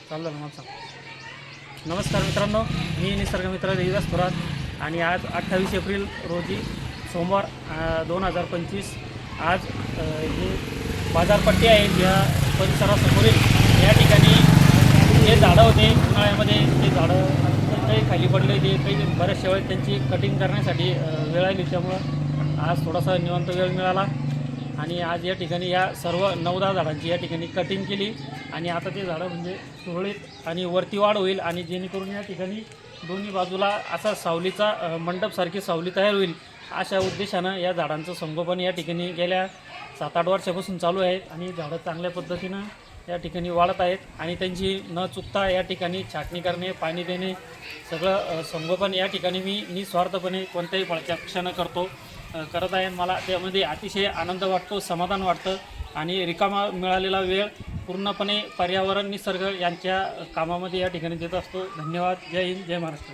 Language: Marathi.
चाललं ना मला. नमस्कार मित्रांनो, मी निसर्गमित्र देवीदास थोरात आणि आज 28 एप्रिल रोजी सोमवार 2025 आज हे बाजारपट्टी आहे या परिसरासमोरील या ठिकाणी जे झाडं होते उन्हाळ्यामध्ये ते झाडं काही खाली पडले ते काही बऱ्याचशा वेळेस त्यांची कटिंग करण्यासाठी वेळ आली, त्यामुळं आज थोडासा निवांत वेळ मिळाला आणि आज या ठिकाणी या सर्व 9-10 झाडांची या ठिकाणी कटिंग केली आणि आता ते झाडं म्हणजे सुरळीत आणि वरती वाढ होईल आणि जेणेकरून या ठिकाणी दोन्ही बाजूला असा सावलीचा मंडपसारखी सावली तयार होईल अशा उद्देशानं या झाडांचं संगोपन या ठिकाणी गेल्या 7-8 वर्षापासून चालू आहे आणि झाडं चांगल्या पद्धतीनं या ठिकाणी वाढत आहेत आणि त्यांची न चुकता या ठिकाणी छाटणी करणे, पाणी देणे, सगळं संगोपन या ठिकाणी मी निस्वार्थपणे कोणत्याही फळाच्या करत आहे. मला त्यामध्ये अतिशय आनंद वाटतो, समाधान वाटतं आणि रिकामा मिळालेला वेळ पूर्णपणे पर्यावरण निसर्ग यांच्या कामामध्ये या ठिकाणी देत असतो. धन्यवाद. जय हिंद, जय महाराष्ट्र.